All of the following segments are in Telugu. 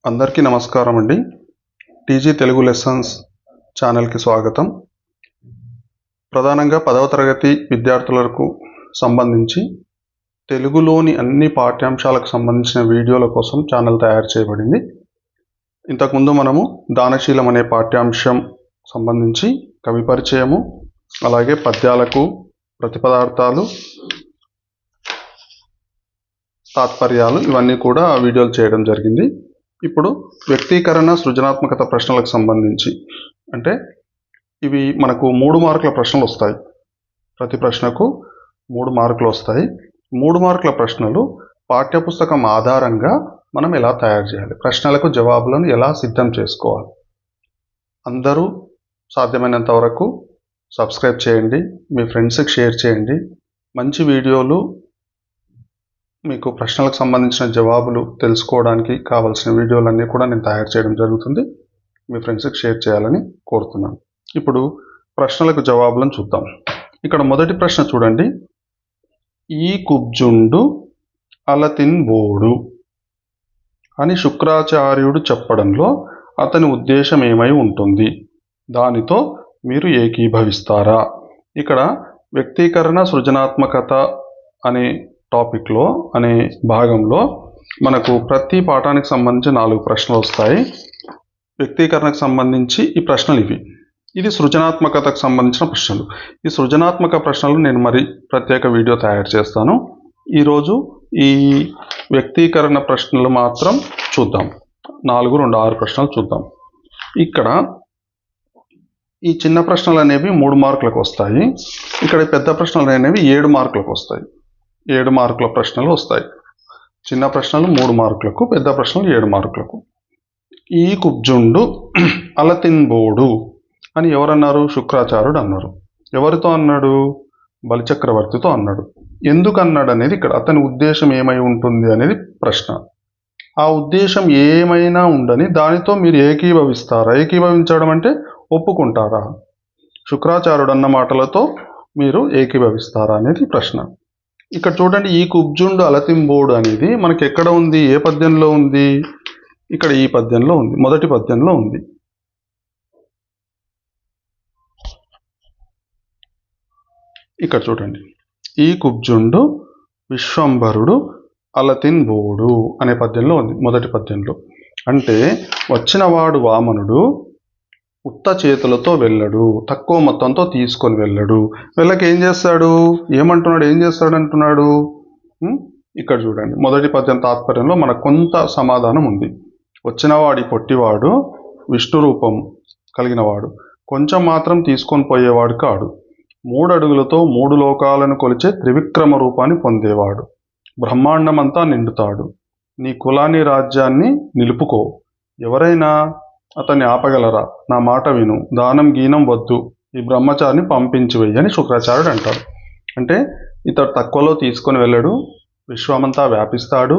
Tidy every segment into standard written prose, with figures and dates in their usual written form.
అందరికీ నమస్కారం అండి. టీజీ తెలుగు లెసన్స్ ఛానల్కి స్వాగతం. ప్రధానంగా 10వ తరగతి విద్యార్థులకు సంబంధించి తెలుగులోని అన్ని పాఠ్యాంశాలకు సంబంధించిన వీడియోల కోసం ఛానల్ తయారు చేయబడింది. ఇంతకుముందు మనము దానశీలం అనే పాఠ్యాంశం సంబంధించి కవి పరిచయము, అలాగే పద్యాలకు ప్రతిపదార్థాలు, తాత్పర్యాలు ఇవన్నీ కూడా వీడియోలు చేయడం జరిగింది. ఇప్పుడు వ్యక్తీకరణ, సృజనాత్మకత ప్రశ్నలకు సంబంధించి అంటే ఇవి మనకు 3 మార్కుల ప్రశ్నలు వస్తాయి. ప్రతి ప్రశ్నకు 3 మార్కులు వస్తాయి. 3 మార్కుల ప్రశ్నలు పాఠ్యపుస్తకం ఆధారంగా మనం ఎలా తయారు చేయాలి, ప్రశ్నలకు జవాబులను ఎలా సిద్ధం చేసుకోవాలి. అందరూ సాధ్యమైనంత వరకు సబ్స్క్రైబ్ చేయండి, మీ ఫ్రెండ్స్కి షేర్ చేయండి. మంచి వీడియోలు, మీకు ప్రశ్నలకు సంబంధించిన జవాబులు తెలుసుకోవడానికి కావాల్సిన వీడియోలన్నీ కూడా నేను తయారు చేయడం జరుగుతుంది. మీ ఫ్రెండ్స్కి షేర్ చేయాలని కోరుతున్నాను. ఇప్పుడు ప్రశ్నలకు జవాబులను చూద్దాం. ఇక్కడ మొదటి ప్రశ్న చూడండి. ఈ కుబ్జుండు అలతిన్బోడు అని శుక్రాచార్యుడు చెప్పడంలో అతని ఉద్దేశం ఏమై ఉంటుంది? దానితో మీరు ఏకీభవిస్తారా? ఇక్కడ వ్యక్తీకరణ, సృజనాత్మకత అనే టాపిక్లో అనే భాగంలో మనకు ప్రతి పాఠానికి సంబంధించి 4 ప్రశ్నలు వస్తాయి. వ్యక్తీకరణకు సంబంధించి ఈ ప్రశ్నలు ఇవి. ఇది సృజనాత్మకతకు సంబంధించిన ప్రశ్నలు. ఈ సృజనాత్మక ప్రశ్నలు నేను మరి ప్రత్యేక వీడియో తయారు చేస్తాను. ఈరోజు ఈ వ్యక్తీకరణ ప్రశ్నలు మాత్రం చూద్దాం. 4, 2, 6 ప్రశ్నలు చూద్దాం. ఇక్కడ ఈ చిన్న ప్రశ్నలు అనేవి 3 మార్కులకు వస్తాయి. ఇక్కడ పెద్ద ప్రశ్నలు అనేవి 7 మార్కులకు వస్తాయి. 7 మార్కుల ప్రశ్నలు వస్తాయి. చిన్న ప్రశ్నలు 3 మార్కులకు, పెద్ద ప్రశ్నలు 7 మార్కులకు. ఈ కుబ్జుండు అలతిన్బోడు అని ఎవరన్నారు? శుక్రాచార్యుడు అన్నారు. ఎవరితో అన్నాడు? బలిచక్రవర్తితో అన్నాడు. ఎందుకు అన్నాడు అనేది ఇక్కడ అతని ఉద్దేశం ఏమై ఉంటుంది అనేది ప్రశ్న. ఆ ఉద్దేశం ఏమైనా ఉండని దానితో మీరు ఏకీభవిస్తారా? ఏకీభవించడం అంటే ఒప్పుకుంటారా? శుక్రాచార్యుడు అన్న మాటలతో మీరు ఏకీభవిస్తారా అనేది ప్రశ్న. ఇక్కడ చూడండి, ఈ కుబ్జుండు అలతిన్బోడు అనేది మనకి ఎక్కడ ఉంది? ఏ పద్యంలో ఉంది? ఇక్కడ ఈ పద్యంలో ఉంది, మొదటి పద్యంలో ఉంది. ఇక్కడ చూడండి, ఈ కుబ్జుండు విశ్వంభరుడు అలతిన్బోడు అనే పద్యంలో ఉంది, మొదటి పద్యంలో. అంటే వచ్చినవాడు వామనుడు ఉత్త చేతులతో వెళ్ళడు, తక్కువ మొత్తంతో తీసుకొని వెళ్ళడు. వెళ్ళకి ఏం చేస్తాడు? ఏమంటున్నాడు? ఏం చేస్తాడు అంటున్నాడు? ఇక్కడ చూడండి, మొదటి పద్యం తాత్పర్యంలో మనకు కొంత సమాధానం ఉంది. వచ్చినవాడి పొట్టివాడు, విష్ణు రూపం కలిగినవాడు, కొంచెం మాత్రం తీసుకొని పోయేవాడు కాడు. 3 అడుగులతో 3 లోకాలను కొలిచే త్రివిక్రమ రూపాన్ని పొందేవాడు, బ్రహ్మాండమంతా నిండుతాడు. నీ కులాన్ని, రాజ్యాన్ని నిలుపుకో, ఎవరైనా అతన్ని ఆపగలరా? నా మాట విను, దానం గీనం వద్దు, ఈ బ్రహ్మచారిని పంపించి వెయ్యి అని శుక్రాచార్యుడు అంటాడు. అంటే ఇతడు తక్కువలో తీసుకొని వెళ్ళడు, విశ్వమంతా వ్యాపిస్తాడు,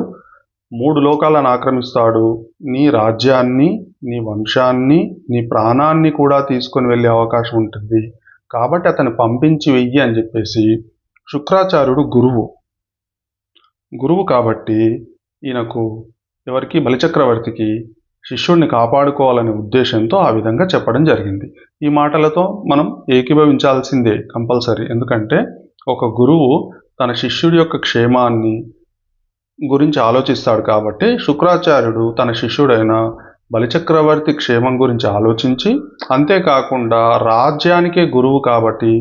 3 లోకాలను ఆక్రమిస్తాడు, నీ రాజ్యాన్ని, నీ వంశాన్ని, నీ ప్రాణాన్ని కూడా తీసుకొని వెళ్ళే అవకాశం ఉంటుంది. కాబట్టి అతన్ని పంపించి వెయ్యి అని చెప్పేసి శుక్రాచార్యుడు గురువు కాబట్టి ఈయనకు ఎవరికి? బలిచక్రవర్తికి శిష్యుడిని కాపాడుకోవాలనే ఉద్దేశంతో ఆ విధంగా చెప్పడం జరిగింది. ఈ మాటలతో మనం ఏకీభవించాల్సిందే కంపల్సరీ. ఎందుకంటే ఒక గురువు తన శిష్యుడి యొక్క క్షేమాన్ని గురించి ఆలోచిస్తాడు. కాబట్టి శుక్రాచార్యుడు తన శిష్యుడైన బలిచక్రవర్తి క్షేమం గురించి ఆలోచించి, అంతేకాకుండా రాజ్యానికే గురువు కాబట్టి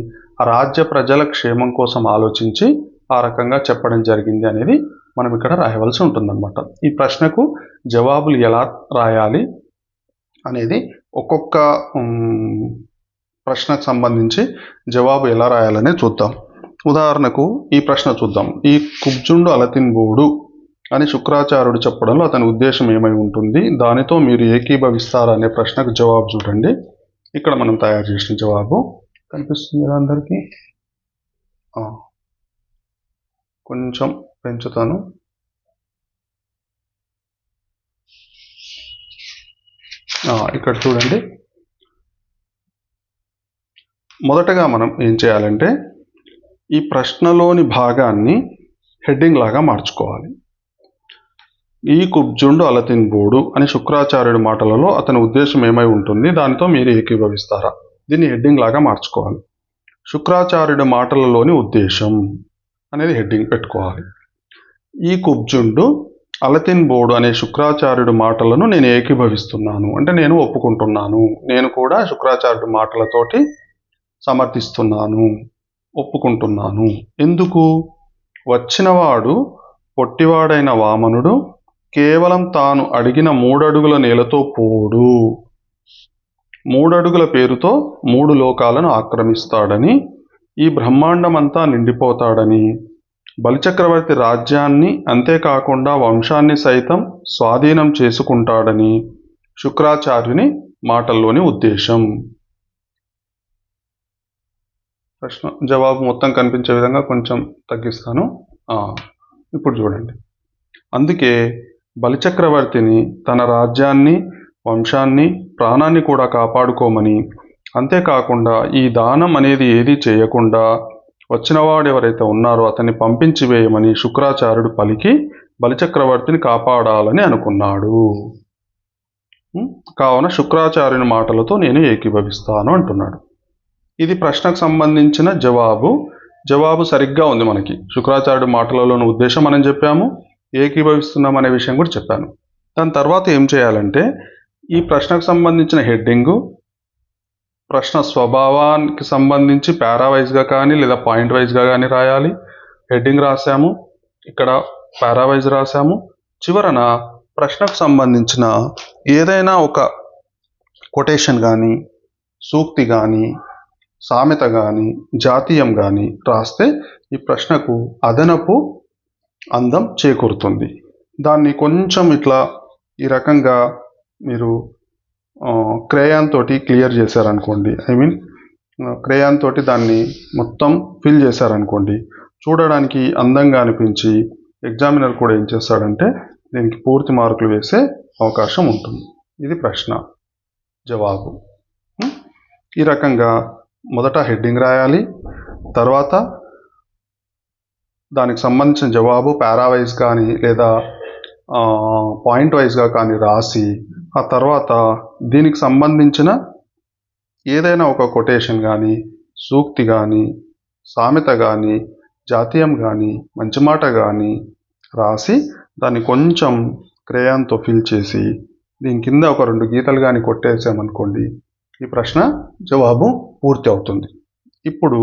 ఆ రాజ్య ప్రజల క్షేమం కోసం ఆలోచించి ఆ రకంగా చెప్పడం జరిగింది అనేది మనం ఇక్కడ రాయవలసి ఉంటుందన్నమాట. ఈ ప్రశ్నకు జవాబులు ఎలా రాయాలి అనేది ఒక్కొక్క ప్రశ్నకు సంబంధించి జవాబు ఎలా రాయాలనే చూద్దాం. ఉదాహరణకు ఈ ప్రశ్న చూద్దాం. ఈ కుబ్జుండు అలతిన్బోడు అని శుక్రాచార్యుడు చెప్పడంలో అతని ఉద్దేశం ఏమై ఉంటుంది? దానితో మీరు ఏకీభవిస్తారా అనే ప్రశ్నకు జవాబు చూడండి. ఇక్కడ మనం తయారు చేసిన జవాబు కనిపిస్తుంది కదా అందరికీ? కొంచెం పెంచుతాను. ఇక్కడ చూడండి, మొదటగా మనం ఏం చేయాలంటే ఈ ప్రశ్నలోని భాగాన్ని హెడ్డింగ్ లాగా మార్చుకోవాలి. ఈ కుబ్జుండు అలతిన్బోడు అని శుక్రాచార్యుడి మాటలలో అతని ఉద్దేశం ఏమై ఉంటుంది, దానితో మీరు ఏకీభవిస్తారా? దీన్ని హెడ్డింగ్ లాగా మార్చుకోవాలి. శుక్రాచార్యుడి మాటలలోని ఉద్దేశం అనేది హెడ్డింగ్ పెట్టుకోవాలి. ఈ కుబ్జుండు అలతిన్బోడు అనే శుక్రాచార్యుడి మాటలను నేను ఏకీభవిస్తున్నాను అంటే నేను ఒప్పుకుంటున్నాను, నేను కూడా శుక్రాచార్యుడి మాటలతోటి సమర్థిస్తున్నాను, ఒప్పుకుంటున్నాను. ఎందుకు? వచ్చినవాడు పొట్టివాడైన వామనుడు కేవలం తాను అడిగిన 3 అడుగుల నేలతో పోడు, 3 అడుగుల పేరుతో 3 లోకాలను ఆక్రమిస్తాడని, ఈ బ్రహ్మాండమంతా నిండిపోతాడని, బలిచక్రవర్తి రాజ్యాన్ని అంతేకాకుండా వంశాన్ని సైతం స్వాధీనం చేసుకుంటాడని శుక్రాచార్యుని మాటల్లోని ఉద్దేశం. ప్రశ్న జవాబు మొత్తం కనిపించే విధంగా కొంచెం తగ్గిస్తాను. ఇప్పుడు చూడండి. అందుకే బలిచక్రవర్తిని తన రాజ్యాన్ని, వంశాన్ని, ప్రాణాన్ని కూడా కాపాడుకోమని, అంతేకాకుండా ఈ దానం అనేది ఏదీ చేయకుండా వచ్చినవాడు ఎవరైతే ఉన్నారో అతన్ని పంపించి వేయమని శుక్రాచార్యుడు పలికి బలిచక్రవర్తిని కాపాడాలని అనుకున్నాడు. కావున శుక్రాచార్యుని మాటలతో నేను ఏకీభవిస్తాను అంటున్నాడు. ఇది ప్రశ్నకు సంబంధించిన జవాబు సరిగ్గా ఉంది. మనకి శుక్రాచార్యుడి మాటలలోని ఉద్దేశం మనం చెప్పాము, ఏకీభవిస్తున్నాం అనే విషయం కూడా చెప్పాను. దాని తర్వాత ఏం చేయాలంటే ఈ ప్రశ్నకు సంబంధించిన హెడ్డింగు ప్రశ్న స్వభావానికి సంబంధించి పారావైజ్గా కానీ లేదా పాయింట్ వైజ్గా కానీ రాయాలి. హెడ్డింగ్ రాసాము, ఇక్కడ పారావైజ్ రాసాము. చివరన ప్రశ్నకు సంబంధించిన ఏదైనా ఒక కొటేషన్ కానీ, సూక్తి కానీ, సామెత కానీ, జాతీయం కానీ రాస్తే ఈ ప్రశ్నకు అదనపు అందం చేకూరుతుంది. దాన్ని కొంచెం ఇట్లా ఈ రకంగా మీరు క్రేయాన్ తోటి క్లియర్ చేశారనుకోండి, క్రేయాన్ తోటి దాన్ని మొత్తం ఫిల్ చేశారనుకోండి, చూడడానికి అందంగా అనిపించి ఎగ్జామినర్ కూడా ఏం చేస్తాడంటే దీనికి పూర్తి మార్కులు వేసే అవకాశం ఉంటుంది. ఇది ప్రశ్న జవాబు. ఈ రకంగా మొదట హెడ్డింగ్ రాయాలి, తర్వాత దానికి సంబంధించిన జవాబు పారావైజ్ కానీ లేదా పాయింట్ వైజ్గా కానీ రాసి, ఆ తర్వాత దీనికి సంబంధించిన ఏదైనా ఒక కొటేషన్ కానీ, సూక్తి కానీ, సామెత కానీ, జాతీయం కానీ, మంచి మాట కానీ రాసి దాన్ని కొంచెం క్రేయాన్తో ఫిల్ చేసి దీని కింద ఒక 2 గీతలు కానీ కొట్టేసామనుకోండి, ఈ ప్రశ్న జవాబు పూర్తి అవుతుంది. ఇప్పుడు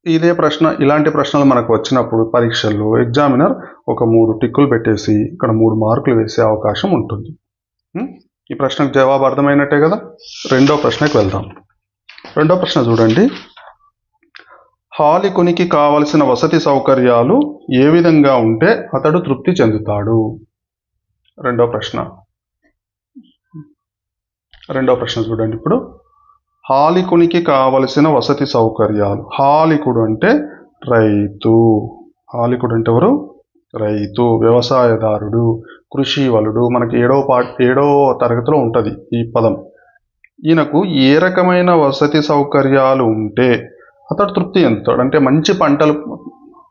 ఇదే ప్రశ్న, ఇలాంటి ప్రశ్నలు మనకు వచ్చినప్పుడు పరీక్షల్లో ఎగ్జామినర్ ఒక 3 టిక్కులు పెట్టేసి ఇక్కడ 3 మార్కులు వేసే అవకాశం ఉంటుంది. ఈ ప్రశ్నకు జవాబు అర్థమైనట్టే కదా. రెండో ప్రశ్నకు వెళ్దాం. రెండో ప్రశ్న చూడండి. హాలికునికి కావలసిన వసతి సౌకర్యాలు ఏ విధంగా ఉంటే అతడు తృప్తి చెందుతాడు? రెండో ప్రశ్న చూడండి. ఇప్పుడు హాలికునికి కావలసిన వసతి సౌకర్యాలు. హాలికుడు అంటే రైతు. హాలికుడు అంటే ఎవరు? రైతు, వ్యవసాయదారుడు, కృషివలుడు. మనకి 7వ తరగతిలో ఉంటుంది ఈ పదం. ఈయనకు ఏ రకమైన వసతి సౌకర్యాలు ఉంటే అతడు తృప్తి చెందుతాడు అంటే మంచి పంటలు.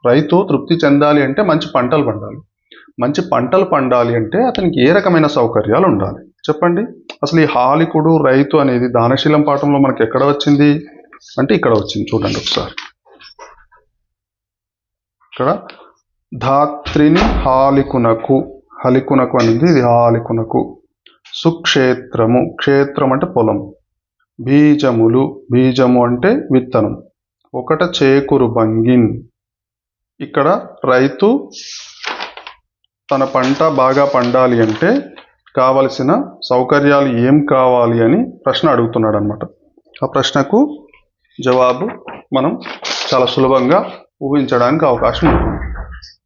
రైతు తృప్తి చెందాలి అంటే మంచి పంటలు పండాలి. మంచి పంటలు పండాలి అంటే అతనికి ఏ రకమైన సౌకర్యాలు ఉండాలి చెప్పండి. అసలు ఈ హాలికుడు, రైతు అనేది దానశీలం పాఠంలో మనకి ఎక్కడ వచ్చింది అంటే ఇక్కడ వచ్చింది. చూడండి ఒకసారి. ఇక్కడ ధాత్రిని హాలికునకు, హలికునకు అనేది ఇది హాలికునకు. సుక్షేత్రము, క్షేత్రం అంటే పొలం. బీజములు, బీజము అంటే విత్తనం. ఒకట చేకురు బంగిన్. ఇక్కడ రైతు తన పంట బాగా పండాలి అంటే కావలసిన సౌకర్యాలు ఏం కావాలి అని ప్రశ్న అడుగుతున్నాడు అనమాట. ఆ ప్రశ్నకు జవాబు మనం చాలా సులభంగా ఊహించడానికి అవకాశం ఉంటుంది.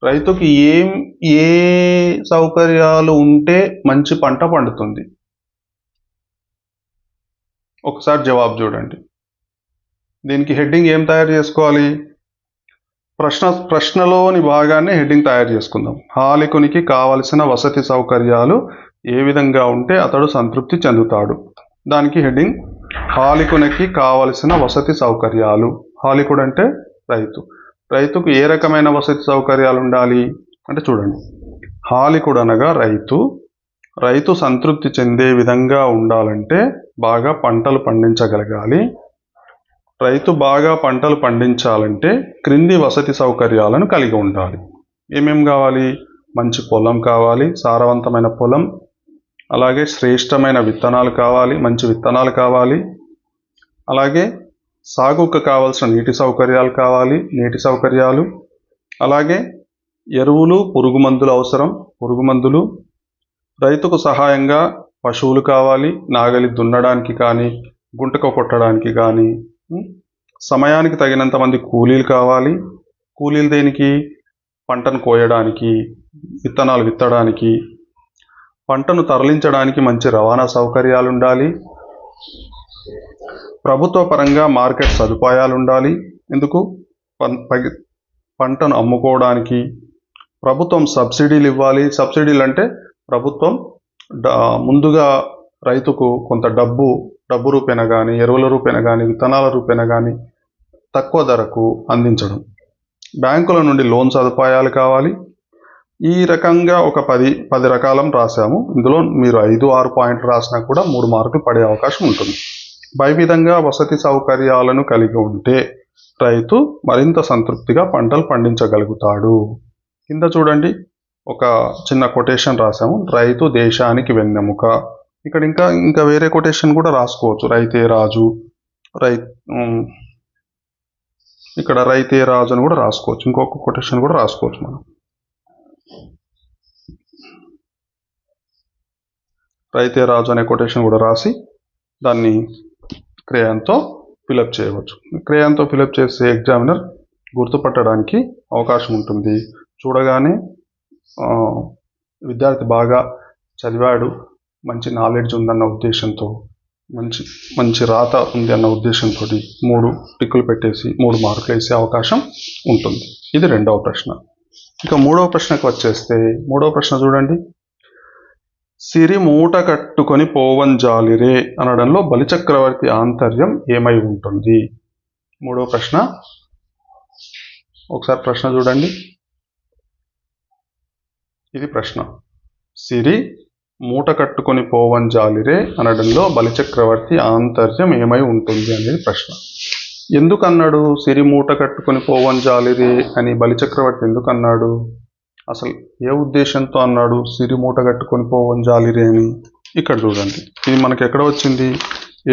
రైతుకి ఏ సౌకర్యాలు ఉంటే మంచి పంట పండుతుంది? ఒకసారి జవాబు చూడండి. దీనికి హెడ్డింగ్ ఏం తయారు చేసుకోవాలి? ప్రశ్నలోని భాగాన్ని హెడ్డింగ్ తయారు చేసుకుందాం. హాలికునికి కావలసిన వసతి సౌకర్యాలు ఏ విధంగా ఉంటే అతడు సంతృప్తి చెందుతాడు. దానికి హెడ్డింగ్ హాలికునికి కావలసిన వసతి సౌకర్యాలు. హాలికుడు అంటే రైతు. రైతుకు ఏ రకమైన వసతి సౌకర్యాలు ఉండాలి అంటే చూడండి, హాలికుడు అనగా రైతు. రైతు సంతృప్తి చెందే విధంగా ఉండాలంటే బాగా పంటలు పండించగలగాలి. రైతు బాగా పంటలు పండించాలంటే క్రింది వసతి సౌకర్యాలను కలిగి ఉండాలి. ఏమేం కావాలి? మంచి పొలం కావాలి, సారవంతమైన పొలం, అలాగే శ్రేష్టమైన విత్తనాలు కావాలి, మంచి విత్తనాలు కావాలి, అలాగే సాగుకు కావాల్సిన నీటి సౌకర్యాలు కావాలి, నీటి సౌకర్యాలు, అలాగే ఎరువులు, పురుగు మందులు అవసరం, పురుగు మందులు, రైతుకు సహాయంగా పశువులు కావాలి, నాగలి దున్నడానికి కానీ గుంటక కొట్టడానికి కానీ, సమయానికి తగినంత మంది కూలీలు కావాలి. కూలీలు దేనికి? పంటను కోయడానికి, విత్తనాలు విత్తడానికి, పంటను తరలించడానికి మంచి రవాణా సౌకర్యాలు ఉండాలి. ప్రభుత్వ పరంగా మార్కెట్ సదుపాయాలు ఉండాలి. ఎందుకు? పంటను అమ్ముకోవడానికి ప్రభుత్వం సబ్సిడీలు ఇవ్వాలి. సబ్సిడీలు అంటే ప్రభుత్వం ముందుగా రైతుకు కొంత డబ్బు రూపేణ కానీ, ఎరువుల రూపేణ కానీ, విత్తనాల రూపేణ కానీ తక్కువ ధరకు అందించడం. బ్యాంకుల నుండి లోన్ సదుపాయాలు కావాలి. ఈ రకంగా ఒక 10 రకాలం రాసాము. ఇందులో మీరు 5-6 పాయింట్లు రాసినా కూడా 3 మార్కులు పడే అవకాశం ఉంటుంది. పై విధంగా వసతి సౌకర్యాలను కలిగి ఉంటే రైతు మరింత సంతృప్తిగా పంటలు పండించగలుగుతాడు. కింద చూడండి, ఒక చిన్న కొటేషన్ రాసాము, రైతు దేశానికి వెన్నెముక. ఇక్కడ ఇంకా వేరే కొటేషన్ కూడా రాసుకోవచ్చు. రైతే రాజు, ఇక్కడ రైతే రాజు అని కూడా రాసుకోవచ్చు. ఇంకొక కొటేషన్ కూడా రాసుకోవచ్చు. మనం రైతే రాజు అనే కొటేషన్ కూడా రాసి దాన్ని క్రేయాన్తో ఫిలప్ చేయవచ్చు. క్రేయాన్తో ఫిలప్ చేసే ఎగ్జామినర్ గుర్తుపట్టడానికి అవకాశం ఉంటుంది. చూడగానే విద్యార్థి బాగా చదివాడు, మంచి నాలెడ్జ్ ఉందన్న ఉద్దేశంతో, మంచి రాత ఉంది అన్న ఉద్దేశంతో 3 టిక్కులు పెట్టేసి 3 మార్కులు వేసే అవకాశం ఉంటుంది. ఇది 2వ ప్రశ్న. ఇక 3వ ప్రశ్నకు వచ్చేస్తే, 3వ ప్రశ్న చూడండి, సిరి మూట కట్టుకొని పోవంజాలిరే అనడంలో బలిచక్రవర్తి ఆంతర్యం ఏమై ఉంటుంది? 3వ ప్రశ్న. ఒకసారి ప్రశ్న చూడండి. ఇది ప్రశ్న. సిరి మూట కట్టుకొని పోవంజాలిరే అనడంలో బలిచక్రవర్తి ఆంతర్యం ఏమై ఉంటుంది అనేది ప్రశ్న. ఎందుకన్నాడు సిరి మూట కట్టుకొని పోవంజాలిరే అని బలిచక్రవర్తి? ఎందుకన్నాడు? అసలు ఏ ఉద్దేశంతో అన్నాడు సిరి మూట కట్టుకొని పోవంజాలిరే అని? ఇక్కడ చూడండి, ఇది మనకి ఎక్కడ వచ్చింది?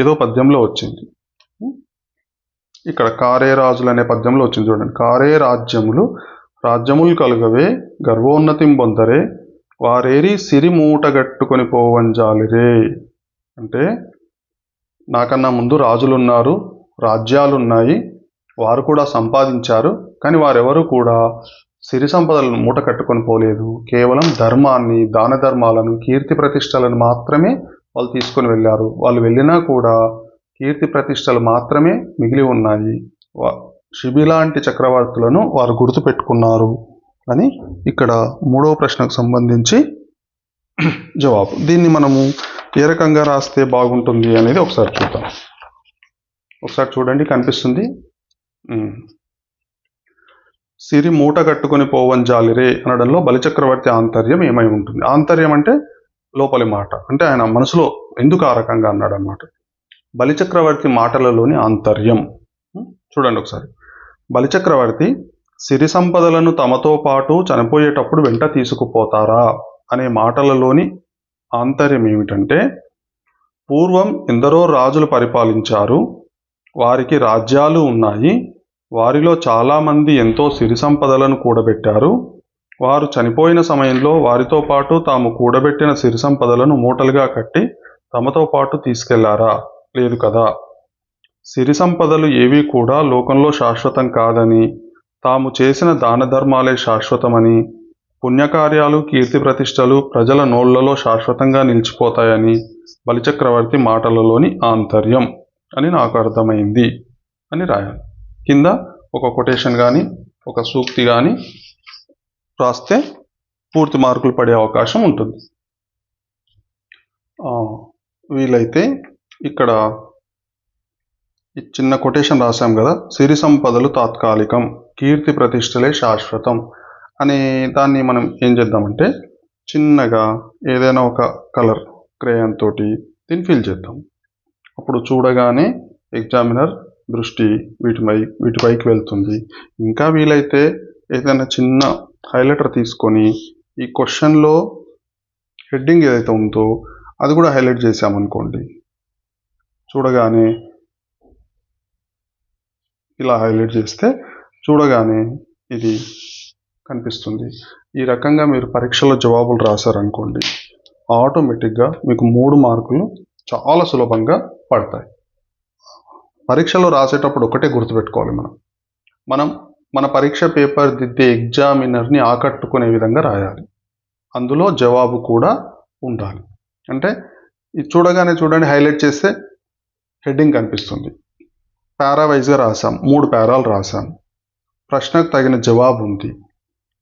ఏదో పద్యంలో వచ్చింది. ఇక్కడ కారే రాజులు అనే పద్యంలో వచ్చింది. చూడండి, కారే రాజ్యములు కలుగవే గర్వోన్నతిం పొందరే వారేరి సిరి మూట కట్టుకొని పోవంజాలిరే. అంటే నాకన్నా ముందు రాజులున్నారు, రాజ్యాలున్నాయి, వారు కూడా సంపాదించారు, కానీ వారెవరు కూడా సిరి సంపదలను మూట కట్టుకొని పోలేదు. కేవలం ధర్మాన్ని, దాన ధర్మాలను, కీర్తి ప్రతిష్టలను మాత్రమే వాళ్ళు తీసుకొని వెళ్ళారు. వాళ్ళు వెళ్ళినా కూడా కీర్తి ప్రతిష్టలు మాత్రమే మిగిలి ఉన్నాయి. శిబి లాంటి చక్రవర్తులను వారు గుర్తుపెట్టుకున్నారు అని ఇక్కడ 3వ ప్రశ్నకు సంబంధించి జవాబు. దీన్ని మనము ఏ రకంగా రాస్తే బాగుంటుంది అనేది ఒకసారి చూద్దాం. ఒకసారి చూడండి, కనిపిస్తుంది. సిరి మూట కట్టుకొని పోవంజాలిరే అనడంలో బలిచక్రవర్తి ఆంతర్యం ఏమై ఉంటుంది? ఆంతర్యం అంటే లోపలి మాట, అంటే ఆయన మనసులో ఎందుకు ఆ రకంగా అన్నాడు అన్నమాట. బలిచక్రవర్తి మాటలలోని ఆంతర్యం చూడండి ఒకసారి. బలిచక్రవర్తి సిరి సంపదలను తమతో పాటు చనిపోయేటప్పుడు వెంట తీసుకుపోతారా అనే మాటలలోని ఆంతర్యం ఏమిటంటే, పూర్వం ఎందరో రాజులు పరిపాలించారు, వారికి రాజ్యాలు ఉన్నాయి, వారిలో చాలామంది ఎంతో సిరి సంపదలను కూడబెట్టారు. వారు చనిపోయిన సమయంలో వారితో పాటు తాము కూడబెట్టిన సిరి సంపదలను మూటలుగా కట్టి తమతో పాటు తీసుకెళ్లారా? లేదు కదా. సిరి సంపదలు ఏవి కూడా లోకంలో శాశ్వతం కాదని, తాము చేసిన దాన ధర్మాలే శాశ్వతమని, పుణ్యకార్యాలు, కీర్తి ప్రతిష్టలు ప్రజల నోళ్లలో శాశ్వతంగా నిలిచిపోతాయని బలిచక్రవర్తి మాటలలోని ఆంతర్యం అని నాకు అర్థమైంది అని రాయాలి. కింద ఒక కొటేషన్ కానీ ఒక సూక్తి కానీ రాస్తే పూర్తి మార్కులు పడే అవకాశం ఉంటుంది. వీలైతే ఇక్కడ ఈ చిన్న కొటేషన్ రాశాం కదా, సిరి సంపదలు తాత్కాలికం, కీర్తి ప్రతిష్టలే శాశ్వతం అనే దాన్ని మనం ఏం చేద్దామంటే చిన్నగా ఏదైనా ఒక కలర్ క్రేయాన్ తోటి దీన్ని ఫిల్ చేద్దాం. అప్పుడు చూడగానే ఎగ్జామినర్ దృష్టి వీటిపైకి వెళ్తుంది. ఇంకా వీలైతే ఏదైనా చిన్న హైలైటర్ తీసుకొని ఈ క్వశ్చన్లో హెడ్డింగ్ ఏదైతే ఉందో అది కూడా హైలైట్ చేసామనుకోండి, చూడగానే ఇలా హైలైట్ చేస్తే చూడగానే ఇది కనిపిస్తుంది. ఈ రకంగా మీరు పరీక్షలో జవాబులు రాశారనుకోండి, ఆటోమేటిక్గా మీకు 3 మార్కులు చాలా సులభంగా పడతాయి. పరీక్షలో రాసేటప్పుడు ఒకటే గుర్తుపెట్టుకోవాలి, మనం మన పరీక్ష పేపర్ దిద్దే ఎగ్జామినర్ని ఆకట్టుకునే విధంగా రాయాలి. అందులో జవాబు కూడా ఉండాలి. అంటే ఇది చూడగానే చూడండి, హైలైట్ చేస్తే హెడ్డింగ్ కనిపిస్తుంది. పారా వైజ్గా రాసాం, 3 పారాలు రాసాం. ప్రశ్నకు తగిన జవాబు ఉంది.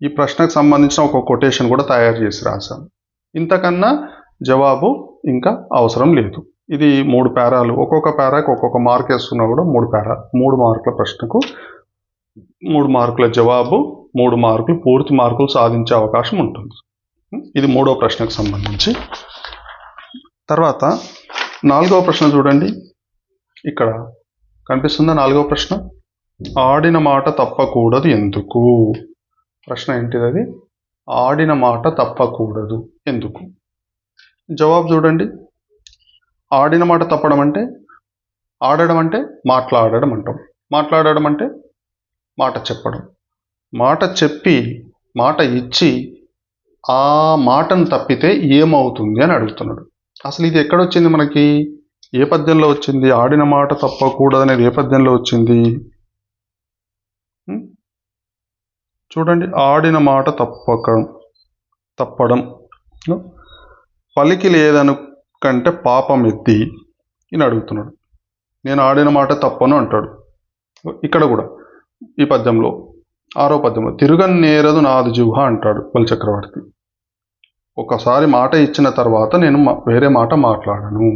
ఈ ప్రశ్నకు సంబంధించిన ఒక కొటేషన్ కూడా తయారు చేసి రాసాం. ఇంతకన్నా జవాబు ఇంకా అవసరం లేదు. ఇది 3 పారాలు, ఒక్కొక్క పారాకు ఒక్కొక్క మార్క్ వేసుకున్నా కూడా 3 మార్కుల ప్రశ్నకు 3 మార్కుల జవాబు, 3 మార్కులు పూర్తి మార్కులు సాధించే అవకాశం ఉంటుంది. ఇది 3వ ప్రశ్నకు సంబంధించి. తర్వాత 4వ ప్రశ్న చూడండి, ఇక్కడ కనిపిస్తుందా? 4వ ప్రశ్న, ఆడిన మాట తప్పకూడదు ఎందుకు? ప్రశ్న ఏంటిది? అది ఆడిన మాట తప్పకూడదు ఎందుకు? జవాబు చూడండి. ఆడిన మాట తప్పడం అంటే, ఆడడం అంటే మాట్లాడడం అంటాం, మాట్లాడడం అంటే మాట చెప్పడం. మాట చెప్పి మాట ఇచ్చి ఆ మాటను తప్పితే ఏమవుతుంది అని అడుగుతున్నాడు. అసలు ఇది ఎక్కడొచ్చింది మనకి? ఏ పద్యంలో వచ్చింది? ఆడిన మాట తప్పకూడదు అనేది ఏ పద్యంలో వచ్చింది? చూడండి, ఆడిన మాట తప్పడం పలికి లేదను కంటే పాపం ఎత్తి అని అడుగుతున్నాడు. నేను ఆడిన మాట తప్పను అంటాడు. ఇక్కడ కూడా ఈ పద్యంలో 6వ పద్యంలో తిరుగన్నేరదు నాది జిహ్వ అంటాడు బలిచక్రవర్తి. ఒకసారి మాట ఇచ్చిన తర్వాత నేను వేరే మాట మాట్లాడను.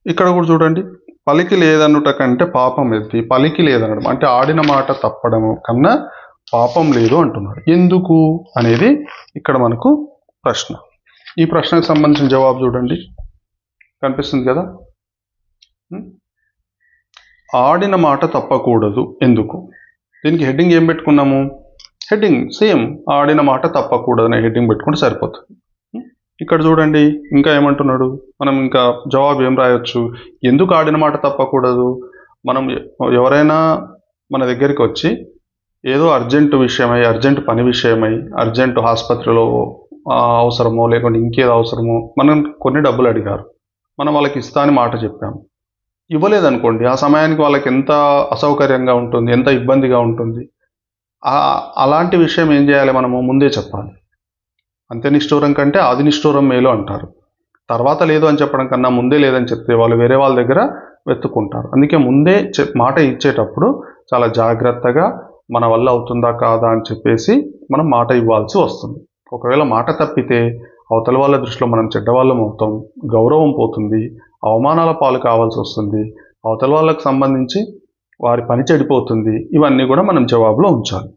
ఇక్కడ కూడా చూడండి, పలికి లేదనుట కంటే పాపం ఎత్తి, పలికి లేదనడం అంటే ఆడిన మాట తప్పడం కన్నా పాపం లేదు అంటున్నాడు. ఎందుకు అనేది ఇక్కడ మనకు ప్రశ్న. ఈ ప్రశ్నకు సంబంధించిన జవాబు చూడండి, కనిపిస్తుంది కదా. ఆడిన మాట తప్పకూడదు ఎందుకు? దీనికి హెడ్డింగ్ ఏం పెట్టుకున్నాము? హెడ్డింగ్ సేమ్ ఆడిన మాట తప్పకూడదు అనే హెడ్డింగ్ పెట్టుకుంటే సరిపోతుంది. ఇక్కడ చూడండి, ఇంకా ఏమంటున్నాడు? మనం ఇంకా జవాబు ఏం రాయొచ్చు? ఎందుకు ఆడిన మాట తప్పకూడదు? మనం ఎవరైనా మన దగ్గరికి వచ్చి ఏదో అర్జెంటు విషయమై, అర్జెంటు పని విషయమై, అర్జెంటు ఆసుపత్రిలో అవసరమో లేకుంటే ఇంకేదో అవసరమో మనం కొన్ని డబ్బులు అడిగారు, మనం వాళ్ళకి ఇస్తా అని మాట చెప్పాము. ఇవ్వలేదనుకోండి, ఆ సమయానికి వాళ్ళకి ఎంత అసౌకర్యంగా ఉంటుంది, ఎంత ఇబ్బందిగా ఉంటుంది. అలాంటి విషయం ఏం చేయాలి? మనము ముందే చెప్పాలి. అంత్య నిష్ఠూరం కంటే ఆది నిష్ఠూరం మేలు అంటారు. తర్వాత లేదు అని చెప్పడం కన్నా ముందే లేదని చెప్తే వాళ్ళు వేరే వాళ్ళ దగ్గర వెతుక్కుంటారు. అందుకే ముందే మాట ఇచ్చేటప్పుడు చాలా జాగ్రత్తగా మన వల్ల అవుతుందా కాదా అని చెప్పేసి మనం మాట ఇవ్వాల్సి వస్తుంది. ఒకవేళ మాట తప్పితే అవతల వాళ్ళ దృష్టిలో మనం చెడ్డవాళ్ళం అవుతాం, గౌరవం పోతుంది, అవమానాల పాలు కావాల్సి వస్తుంది, అవతల వాళ్ళకు సంబంధించి వారి పని చెడిపోతుంది. ఇవన్నీ కూడా మనం జవాబులో ఉంచాలి.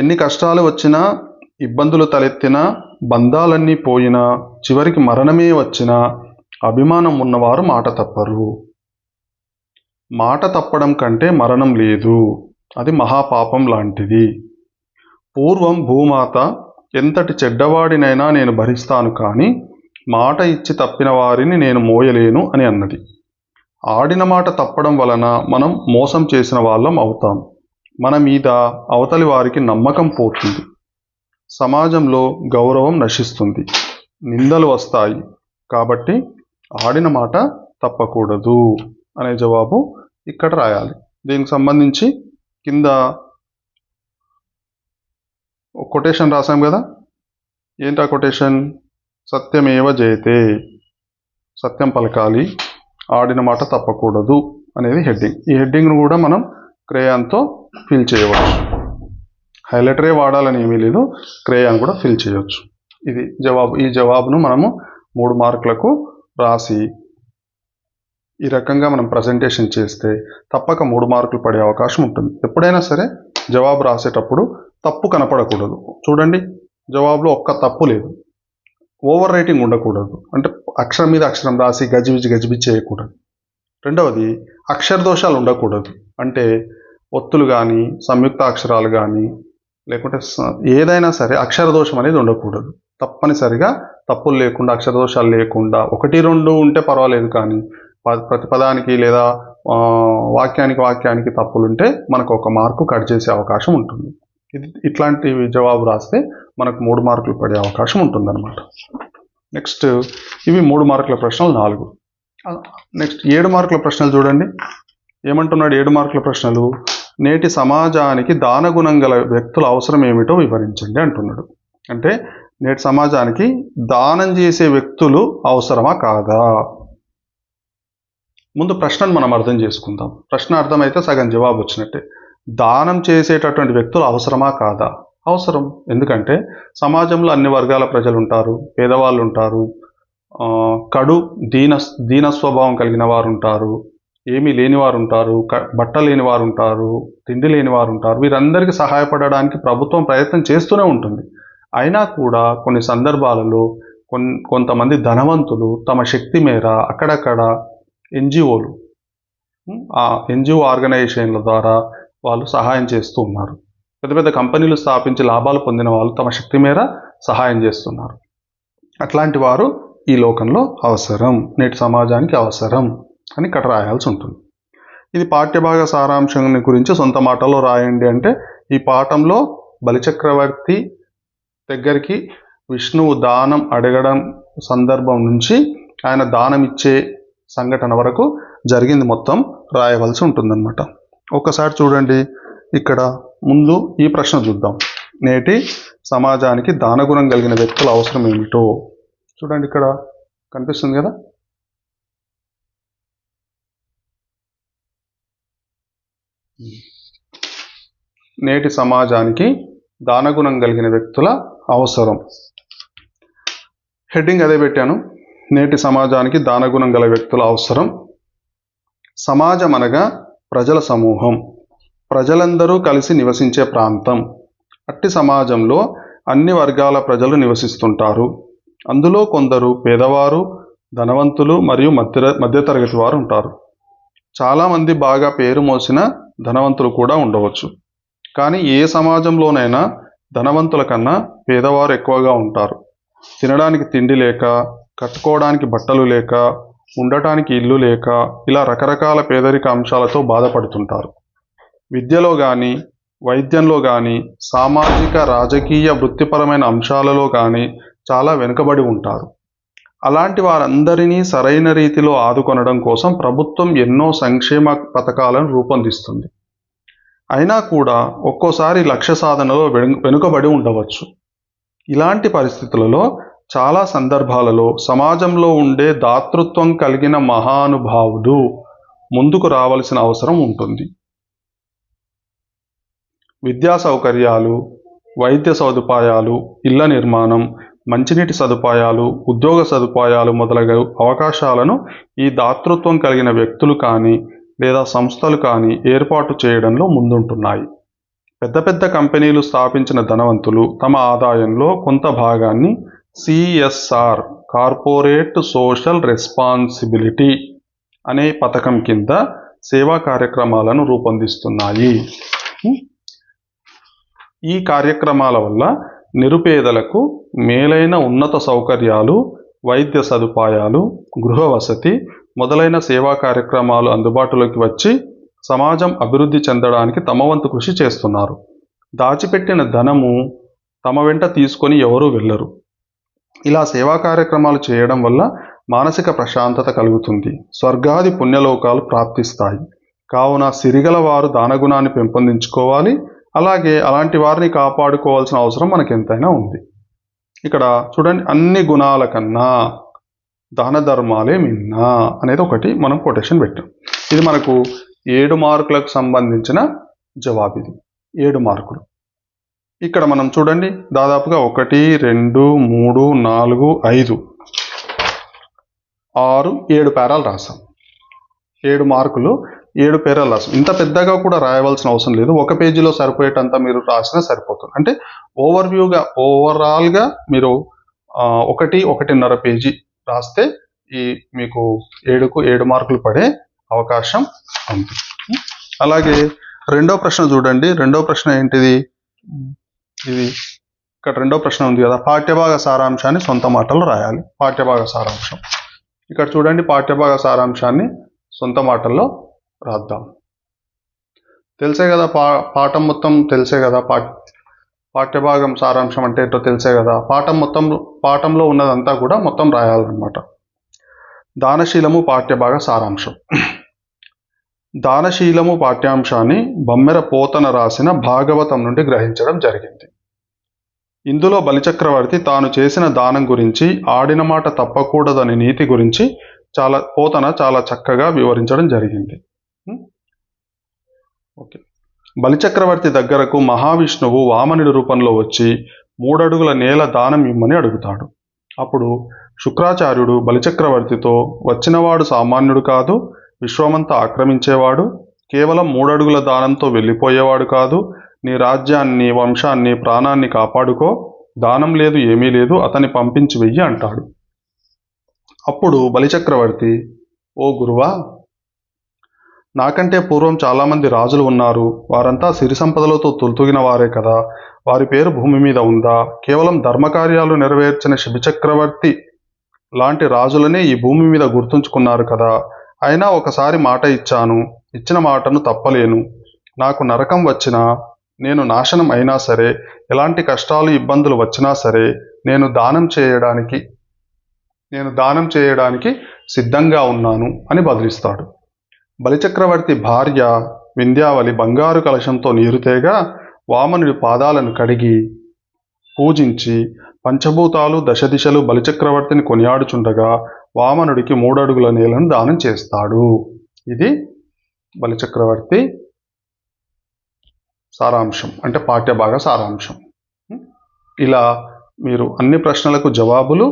ఎన్ని కష్టాలు వచ్చినా, ఇబ్బందులు తలెత్తినా, బంధాలన్నీ పోయినా, చివరికి మరణమే వచ్చినా అభిమానం ఉన్నవారు మాట తప్పరు. మాట తప్పడం కంటే మరణం లేదు, అది మహాపాపం లాంటిది. పూర్వం భూమాత ఎంతటి చెడ్డవాడినైనా నేను భరిస్తాను, కానీ మాట ఇచ్చి తప్పిన వారిని నేను మోయలేను అని అన్నది. ఆడిన మాట తప్పడం వలన మనం మోసం చేసిన వాళ్ళం అవుతాం. మన మీద అవతలి వారికి నమ్మకం పోతుంది, సమాజంలో గౌరవం నశిస్తుంది, నిందలు వస్తాయి. కాబట్టి ఆడిన మాట తప్పకూడదు అనే జవాబు ఇక్కడ రాయాలి. దీనికి సంబంధించి కింద కొటేషన్ రాసాం కదా. ఏంటి ఆ కొటేషన్? సత్యమేవ జయతే, సత్యం పలకాలి, ఆడిన మాట తప్పకూడదు అనేది హెడ్డింగ్. ఈ హెడ్డింగ్ను కూడా మనం క్రేయాన్తో ఫిల్ చేయవచ్చు. హైలైటరే వాడాలని ఏమీ లేదు, క్రేయాన్ కూడా ఫిల్ చేయవచ్చు. ఇది జవాబు. ఈ జవాబును మనము 3 మార్కులకు రాసి ఈ రకంగా మనం ప్రజెంటేషన్ చేస్తే తప్పక 3 మార్కులు పడే అవకాశం ఉంటుంది. ఎప్పుడైనా సరే జవాబు రాసేటప్పుడు తప్పు కనపడకూడదు. చూడండి, జవాబులో ఒక్క తప్పు లేదు. ఓవర్ రైటింగ్ ఉండకూడదు, అంటే అక్షరం మీద అక్షరం రాసి గజిబిజి చేయకూడదు. రెండవది అక్షర దోషాలు ఉండకూడదు, అంటే ఒత్తులు కానీ సంయుక్త అక్షరాలు కానీ లేకుంటే ఏదైనా సరే అక్షర దోషం అనేది ఉండకూడదు. తప్పనిసరిగా తప్పులు లేకుండా అక్షర దోషాలు లేకుండా 1-2 ఉంటే పర్వాలేదు, కానీ ప్రతి పదానికి లేదా వాక్యానికి తప్పులుంటే మనకు 1 మార్కు కట్ చేసే అవకాశం ఉంటుంది. ఇట్లాంటి జవాబు రాస్తే మనకు 3 మార్కులు పడే అవకాశం ఉంటుందన్నమాట. నెక్స్ట్ ఇవి 3 మార్కుల ప్రశ్నలు 4. నెక్స్ట్ 7 మార్కుల ప్రశ్నలు చూడండి. ఏమంటున్నాడు 7 మార్కుల ప్రశ్నలు? నేటి సమాజానికి దానగుణం గల వ్యక్తుల అవసరం ఏమిటో వివరించండి అంటున్నాడు. అంటే నేటి సమాజానికి దానం చేసే వ్యక్తులు అవసరమా కాదా? ముందు ప్రశ్నను మనం అర్థం చేసుకుందాం. ప్రశ్న అర్థమైతే సగం జవాబు వచ్చినట్టే. దానం చేసేటటువంటి వ్యక్తులు అవసరమా కాదా? అవసరం. ఎందుకంటే సమాజంలో అన్ని వర్గాల ప్రజలు ఉంటారు, పేదవాళ్ళు ఉంటారు, కడు దీన స్వభావం కలిగిన వారు ఉంటారు, ఏమీ లేని వారు ఉంటారు, బట్ట లేని వారు ఉంటారు, తిండి లేని వారు ఉంటారు. వీరందరికీ సహాయపడడానికి ప్రభుత్వం ప్రయత్నం చేస్తూనే ఉంటుంది. అయినా కూడా కొన్ని సందర్భాలలో కొంతమంది ధనవంతులు తమ శక్తి మేర అక్కడక్కడ ఎన్జిఓలు, ఎన్జిఓ ఆర్గనైజేషన్ల ద్వారా వాళ్ళు సహాయం చేస్తూ ఉన్నారు. పెద్ద పెద్ద కంపెనీలు స్థాపించి లాభాలు పొందిన వాళ్ళు తమ శక్తి మేర సహాయం చేస్తున్నారు. అట్లాంటి వారు ఈ లోకంలో అవసరం, నేటి సమాజానికి అవసరం అని ఇక్కడ రాయాల్సి ఉంటుంది. ఇది పాఠ్యభాగ సారాంశం గురించి సొంత మాటల్లో రాయండి అంటే, ఈ పాఠంలో బలిచక్రవర్తి దగ్గరికి విష్ణువు దానం అడగడం సందర్భం నుంచి ఆయన దానం ఇచ్చే సంఘటన వరకు జరిగింది మొత్తం రాయవలసి ఉంటుందన్నమాట. ఒకసారి చూడండి, ఇక్కడ ముందు ఈ ప్రశ్న చూద్దాం. నేటి సమాజానికి దానగుణం కలిగిన వ్యక్తుల అవసరం ఏమిటో చూడండి, ఇక్కడ కనిపిస్తుంది కదా. నేటి సమాజానికి దానగుణం కలిగిన వ్యక్తుల అవసరం, హెడ్డింగ్ అదే పెట్టాను. నేటి సమాజానికి దానగుణం గల వ్యక్తుల అవసరం. సమాజం అనగా ప్రజల సమూహం, ప్రజలందరూ కలిసి నివసించే ప్రాంతం. అట్టి సమాజంలో అన్ని వర్గాల ప్రజలు నివసిస్తుంటారు. అందులో కొందరు పేదవారు, ధనవంతులు మరియు మధ్యతరగతి వారు ఉంటారు. చాలామంది బాగా పేరు మోసిన ధనవంతులు కూడా ఉండవచ్చు. కానీ ఏ సమాజంలోనైనా ధనవంతుల కన్నా పేదవారు ఎక్కువగా ఉంటారు. తినడానికి తిండి లేక, కట్టుకోవడానికి బట్టలు లేక, ఉండటానికి ఇల్లు లేక, ఇలా రకరకాల పేదరిక అంశాలతో బాధపడుతుంటారు. విద్యలో కానీ, వైద్యంలో కానీ, సామాజిక రాజకీయ వృత్తిపరమైన అంశాలలో కానీ చాలా వెనుకబడి ఉంటారు. అలాంటి వారందరినీ సరైన రీతిలో ఆదుకొనడం కోసం ప్రభుత్వం ఎన్నో సంక్షేమ పథకాలను రూపొందిస్తుంది. అయినా కూడా ఒక్కోసారి లక్ష్య సాధనలో వెనుకబడి ఉండవచ్చు. ఇలాంటి పరిస్థితులలో చాలా సందర్భాలలో సమాజంలో ఉండే దాతృత్వం కలిగిన మహానుభావులు ముందుకు రావాల్సిన అవసరం ఉంటుంది. విద్యా సౌకర్యాలు, వైద్య సదుపాయాలు, ఇళ్ల నిర్మాణం, మంచినీటి సదుపాయాలు, ఉద్యోగ సదుపాయాలు మొదలగు అవకాశాలను ఈ దాతృత్వం కలిగిన వ్యక్తులు కానీ లేదా సంస్థలు కానీ ఏర్పాటు చేయడంలో ముందుంటున్నాయి. పెద్ద పెద్ద కంపెనీలు స్థాపించిన ధనవంతులు తమ ఆదాయంలో కొంత భాగాన్ని CSR, కార్పొరేట్ సోషల్ రెస్పాన్సిబిలిటీ అనే పథకం కింద సేవా కార్యక్రమాలను రూపొందిస్తున్నాయి. ఈ కార్యక్రమాల వల్ల నిరుపేదలకు మేలైన ఉన్నత సౌకర్యాలు, వైద్య సదుపాయాలు, గృహ వసతి మొదలైన సేవా కార్యక్రమాలు అందుబాటులోకి వచ్చి సమాజం అభివృద్ధి చెందడానికి తమ వంతు కృషి చేస్తున్నారు. దాచిపెట్టిన ధనము తమ వెంట తీసుకొని ఎవరూ వెళ్ళరు. ఇలా సేవా కార్యక్రమాలు చేయడం వల్ల మానసిక ప్రశాంతత కలుగుతుంది, స్వర్గాది పుణ్యలోకాలు ప్రాప్తిస్తాయి. కావున సిరిగల వారు దానగుణాన్ని పెంపొందించుకోవాలి. అలాగే అలాంటి వారిని కాపాడుకోవాల్సిన అవసరం మనకు ఎంతైనా ఉంది. ఇక్కడ చూడండి, అన్ని గుణాల కన్నా దాన ధర్మాలే మిన్నా అనేది ఒకటి మనం కొటేషన్ పెట్టాం. ఇది మనకు 7 మార్కులకు సంబంధించిన జవాబు. ఇది 7 మార్కులు. ఇక్కడ మనం చూడండి, దాదాపుగా 1, 2, 3, 4, 5, 6, 7 పేరాలు రాసాం. 7 మార్కులు 7 పేరాలు రాస్తాం. ఇంత పెద్దగా కూడా రాయవలసిన అవసరం లేదు. ఒక పేజీలో సరిపోయేటంత మీరు రాసినా సరిపోతుంది. అంటే ఓవరాల్గా మీరు 1-1.5 పేజీ రాస్తే మీకు 7 మార్కులు పడే అవకాశం ఉంది. అలాగే రెండో ప్రశ్న చూడండి. రెండో ప్రశ్న ఏంటిది? ఇది ఇక్కడ రెండో ప్రశ్న ఉంది కదా, పాఠ్యభాగ సారాంశాన్ని సొంత మాటలు రాయాలి. పాఠ్యభాగ సారాంశం ఇక్కడ చూడండి. పాఠ్యభాగ సారాంశాన్ని సొంత మాటల్లో రాద్దాం. తెలిసే కదా, పాఠం మొత్తం తెలిసే కదా. పాఠ్యభాగం సారాంశం అంటే ఏంటో తెలిసే కదా. పాఠంలో ఉన్నదంతా కూడా మొత్తం రాయాలన్నమాట. దానశీలము పాఠ్యభాగ సారాంశం. దానశీలము పాఠ్యాంశాన్ని బమ్మెర పోతన రాసిన భాగవతం నుండి గ్రహించడం జరిగింది. ఇందులో బలిచక్రవర్తి తాను చేసిన దానం గురించి, ఆడిన మాట తప్పకూడదని నీతి గురించి పోతన చాలా చక్కగా వివరించడం జరిగింది. ఓకే. బలిచక్రవర్తి దగ్గరకు మహావిష్ణువు వామనుడి రూపంలో వచ్చి 3 అడుగుల నేల దానం ఇమ్మని అడుగుతాడు. అప్పుడు శుక్రాచార్యుడు బలిచక్రవర్తితో, వచ్చినవాడు సామాన్యుడు కాదు, విశ్వమంతా ఆక్రమించేవాడు, కేవలం 3 అడుగుల దానంతో వెళ్ళిపోయేవాడు కాదు, నీ రాజ్యాన్ని, వంశాన్ని, ప్రాణాన్ని కాపాడుకో, దానం లేదు, ఏమీ లేదు, అతన్ని పంపించి వెయ్యి అంటాడు. అప్పుడు బలిచక్రవర్తి, ఓ గురువా, నాకంటే పూర్వం చాలామంది రాజులు ఉన్నారు. వారంతా సిరి సంపదలతో తులతూగిన వారే కదా. వారి పేరు భూమి మీద ఉందా? కేవలం ధర్మకార్యాలు నెరవేర్చిన శిబిచక్రవర్తి లాంటి రాజులనే ఈ భూమి మీద గుర్తుంచుకున్నారు కదా. అయినా ఒకసారి మాట ఇచ్చాను, ఇచ్చిన మాటను తప్పలేను. నాకు నరకం వచ్చినా, నేను నాశనం అయినా సరే, ఎలాంటి కష్టాలు ఇబ్బందులు వచ్చినా సరే, నేను దానం చేయడానికి సిద్ధంగా ఉన్నాను అని బదిలిస్తాడు. బలిచక్రవర్తి భార్య వింధ్యావళి బంగారు కలశంతో నీరు తేగా వామనుడి పాదాలను కడిగి పూజించి, పంచభూతాలు దశదిశలు బలిచక్రవర్తిని కొనియాడుచుండగా వామనుడికి 3 అడుగుల నేలను దానం చేస్తాడు. ఇది బలిచక్రవర్తి సారాంశం, అంటే పాఠ్యభాగ సారాంశం. ఇలా మీరు అన్ని ప్రశ్నలకు జవాబులు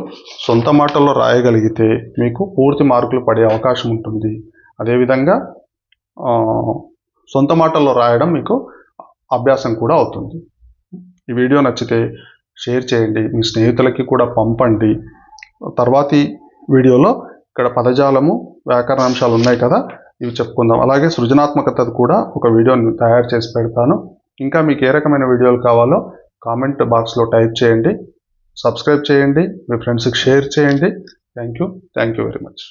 సొంత మాటల్లో రాయగలిగితే మీకు పూర్తి మార్కులు పడే అవకాశం ఉంటుంది. అదేవిధంగా సొంత మాటల్లో రాయడం మీకు అభ్యాసం కూడా అవుతుంది. ఈ వీడియో నచ్చితే షేర్ చేయండి, మీ స్నేహితులకి కూడా పంపండి. తర్వాతి వీడియోలో ఇక్కడ పదజాలము, వ్యాకరణాంశాలు ఉన్నాయి కదా, ఇవి చెప్పుకుందాం. అలాగే సృజనాత్మకత కూడా ఒక వీడియోని తయారు చేసి పెడతాను. ఇంకా మీకు ఏ రకమైన వీడియోలు కావాలో కామెంట్ బాక్స్లో టైప్ చేయండి. సబ్స్క్రైబ్ చేయండి, మీ ఫ్రెండ్స్కి షేర్ చేయండి. Thank you very much.